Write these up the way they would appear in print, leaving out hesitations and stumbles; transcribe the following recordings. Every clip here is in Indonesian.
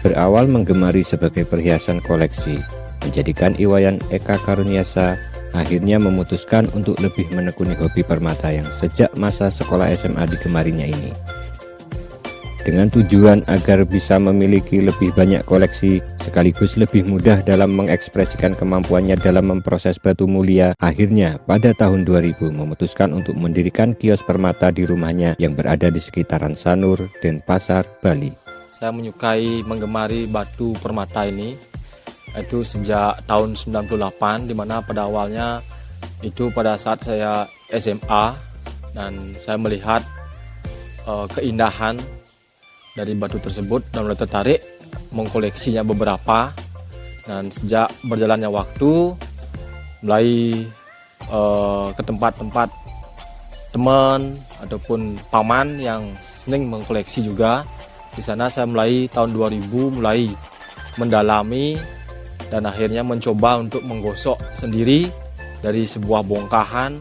Berawal menggemari sebagai perhiasan koleksi, menjadikan Iwayan Eka Karuniasa akhirnya memutuskan untuk lebih menekuni hobi permata yang sejak masa sekolah SMA digemarinya ini. Dengan tujuan agar bisa memiliki lebih banyak koleksi, sekaligus lebih mudah dalam mengekspresikan kemampuannya dalam memproses batu mulia, akhirnya pada tahun 2000 memutuskan untuk mendirikan kios permata di rumahnya yang berada di sekitaran Sanur, Denpasar, Bali. Saya menyukai menggemari batu permata ini itu sejak tahun 98, dimana pada awalnya itu pada saat saya SMA dan saya melihat keindahan dari batu tersebut dan mulai tertarik mengkoleksinya beberapa. Dan sejak berjalannya waktu mulai ke tempat-tempat teman ataupun paman yang sering mengkoleksi juga. Di sana saya mulai tahun 2000 mulai mendalami dan akhirnya mencoba untuk menggosok sendiri dari sebuah bongkahan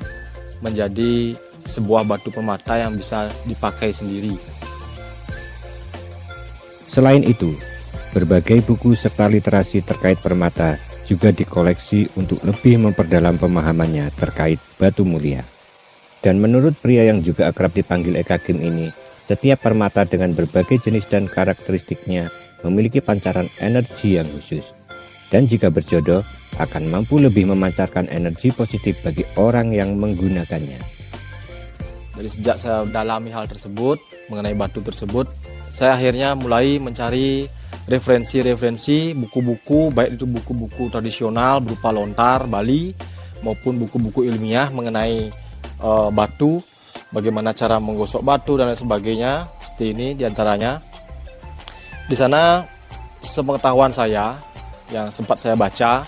menjadi sebuah batu permata yang bisa dipakai sendiri. Selain itu, berbagai buku serta literasi terkait permata juga dikoleksi untuk lebih memperdalam pemahamannya terkait batu mulia. Dan menurut pria yang juga akrab dipanggil Eka Kim ini, setiap permata dengan berbagai jenis dan karakteristiknya memiliki pancaran energi yang khusus. Dan jika berjodoh, akan mampu lebih memancarkan energi positif bagi orang yang menggunakannya. Dari sejak saya dalami hal tersebut, mengenai batu tersebut, saya akhirnya mulai mencari referensi-referensi buku-buku, baik itu buku-buku tradisional berupa lontar Bali maupun buku-buku ilmiah mengenai batu, bagaimana cara menggosok batu dan lain sebagainya. Seperti ini diantaranya. Di sana sepengetahuan saya yang sempat saya baca,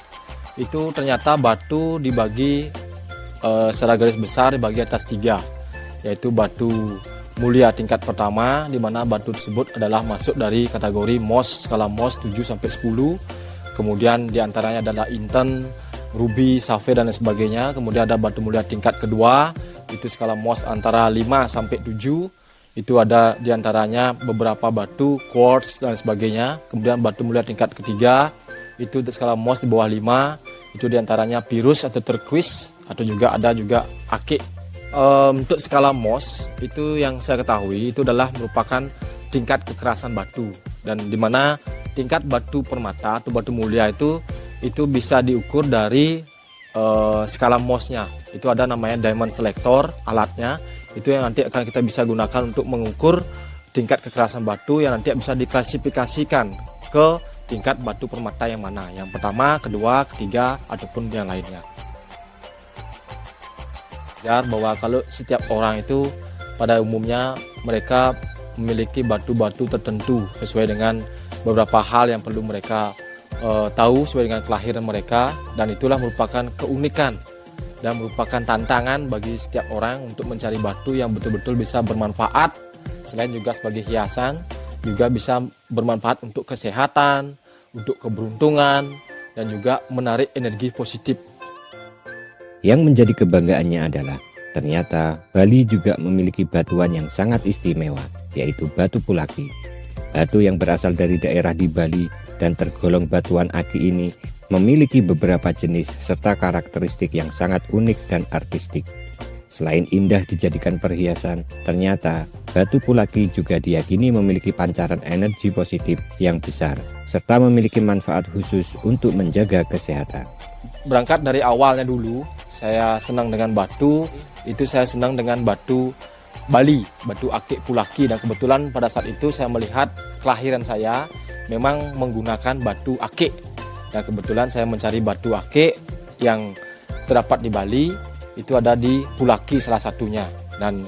itu ternyata batu dibagi secara garis besar dibagi atas 3, yaitu batu mulia tingkat pertama, di mana batu tersebut adalah masuk dari kategori MOS, skala MOS 7-10. Kemudian diantaranya adalah inten, ruby, safir dan lain sebagainya. Kemudian ada batu mulia tingkat kedua, itu skala MOS antara 5-7. Itu ada diantaranya beberapa batu quartz dan sebagainya. Kemudian batu mulia tingkat ketiga, itu skala MOS di bawah 5, itu diantaranya pirus atau turquoise, atau juga ada juga akik. Untuk skala MOS itu yang saya ketahui itu adalah merupakan tingkat kekerasan batu, dan dimana tingkat batu permata atau batu mulia itu bisa diukur dari skala MOS-nya. Itu ada namanya diamond selector alatnya, itu yang nanti akan kita bisa gunakan untuk mengukur tingkat kekerasan batu yang nanti bisa diklasifikasikan ke tingkat batu permata yang mana, yang pertama, kedua, ketiga, ataupun yang lainnya. Bahwa kalau setiap orang itu pada umumnya mereka memiliki batu-batu tertentu sesuai dengan beberapa hal yang perlu mereka tahu sesuai dengan kelahiran mereka, dan itulah merupakan keunikan dan merupakan tantangan bagi setiap orang untuk mencari batu yang betul-betul bisa bermanfaat, selain juga sebagai hiasan, juga bisa bermanfaat untuk kesehatan, untuk keberuntungan, dan juga menarik energi positif. Yang menjadi kebanggaannya adalah ternyata Bali juga memiliki batuan yang sangat istimewa, yaitu batu pulaki. Batu yang berasal dari daerah di Bali dan tergolong batuan aki ini memiliki beberapa jenis serta karakteristik yang sangat unik dan artistik. Selain indah dijadikan perhiasan, ternyata batu pulaki juga diyakini memiliki pancaran energi positif yang besar, serta memiliki manfaat khusus untuk menjaga kesehatan. Berangkat dari awalnya dulu, saya senang dengan batu, itu saya senang dengan batu Bali, batu akik pulaki, dan kebetulan pada saat itu saya melihat kelahiran saya memang menggunakan batu akik, dan kebetulan saya mencari batu akik yang terdapat di Bali, itu ada di Pulaki salah satunya. Dan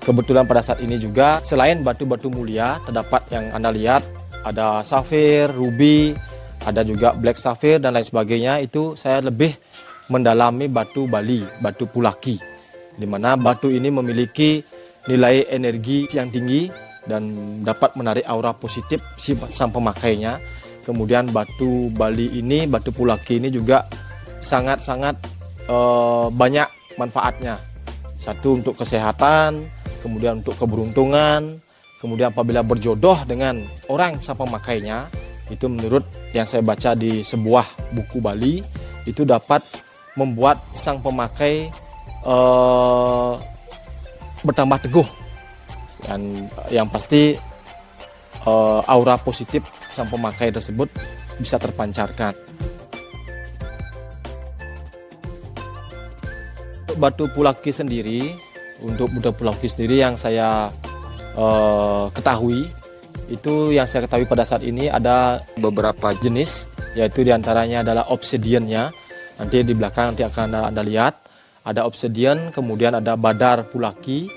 kebetulan pada saat ini juga selain batu-batu mulia terdapat yang Anda lihat, ada safir, ruby, ada juga black sapphire dan lain sebagainya. Itu saya lebih mendalami batu Bali, batu Pulaki, di mana batu ini memiliki nilai energi yang tinggi dan dapat menarik aura positif si sang pemakainya. Kemudian batu Bali ini, batu Pulaki ini juga sangat-sangat banyak manfaatnya. Satu, untuk kesehatan, kemudian untuk keberuntungan, kemudian apabila berjodoh dengan orang sang pemakainya, Itu menurut yang saya baca di sebuah buku Bali, itu dapat membuat sang pemakai bertambah teguh. Dan yang pasti aura positif sang pemakai tersebut bisa terpancarkan. Untuk batu pulaki sendiri, yang saya ketahui, itu yang saya ketahui pada saat ini ada beberapa jenis, yaitu diantaranya adalah obsidiannya. Nanti di belakang nanti akan Anda lihat, ada obsidian, kemudian ada badar pulaki,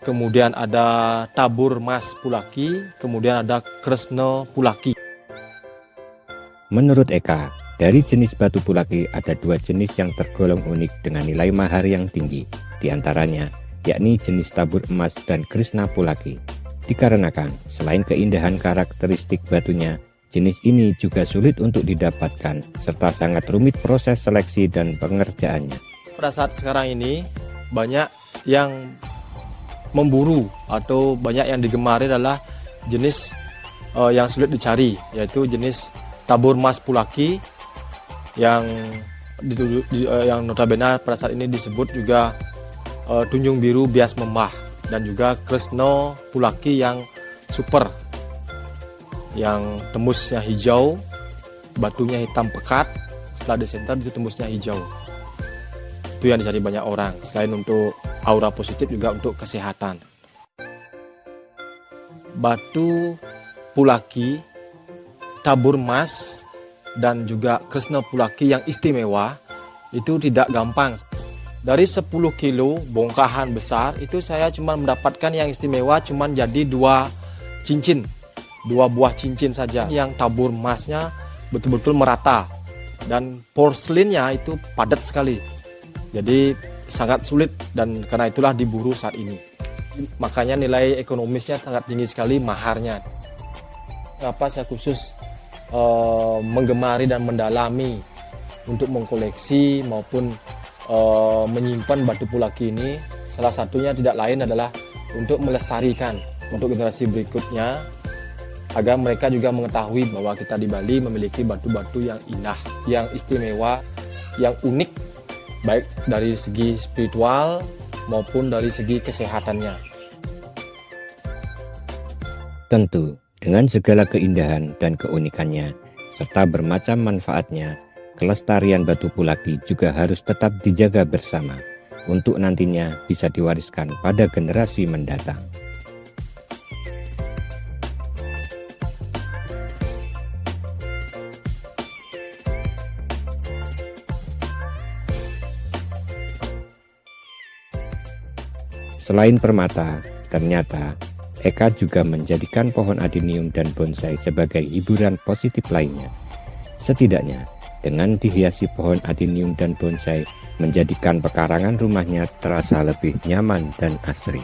kemudian ada tabur mas pulaki, kemudian ada kresna pulaki. Menurut Eka, dari jenis batu pulaki ada 2 jenis yang tergolong unik dengan nilai mahar yang tinggi, diantaranya yakni jenis tabur emas dan kresna pulaki. Dikarenakan selain keindahan karakteristik batunya, jenis ini juga sulit untuk didapatkan serta sangat rumit proses seleksi dan pengerjaannya. Pada saat sekarang ini banyak yang memburu atau banyak yang digemari adalah jenis yang sulit dicari, yaitu jenis tabur mas pulaki yang notabene pada saat ini disebut juga tunjung biru bias membah, dan juga kresna pulaki yang super, yang tembusnya hijau, batunya hitam pekat, setelah disenter itu tembusnya hijau. Itu yang dicari banyak orang, selain untuk aura positif juga untuk kesehatan. Batu pulaki, tabur emas, dan juga kresna pulaki yang istimewa itu tidak gampang. Dari 10 kilo bongkahan besar itu saya cuma mendapatkan yang istimewa cuma jadi 2 buah cincin saja. Yang tabur emasnya betul-betul merata dan porselinnya itu padat sekali. Jadi sangat sulit, dan karena itulah diburu saat ini. Makanya nilai ekonomisnya sangat tinggi sekali maharnya. Kenapa saya khusus menggemari dan mendalami untuk mengkoleksi maupun menyimpan batu pulaki ini, salah satunya tidak lain adalah untuk melestarikan untuk generasi berikutnya, agar mereka juga mengetahui bahwa kita di Bali memiliki batu-batu yang indah, yang istimewa, yang unik, baik dari segi spiritual maupun dari segi kesehatannya. Tentu, dengan segala keindahan dan keunikannya, serta bermacam manfaatnya, kelestarian batu pulaki juga harus tetap dijaga bersama untuk nantinya bisa diwariskan pada generasi mendatang. Selain permata, ternyata Eka juga menjadikan pohon adenium dan bonsai sebagai hiburan positif lainnya. Setidaknya, dengan dihiasi pohon adenium dan bonsai menjadikan pekarangan rumahnya terasa lebih nyaman dan asri.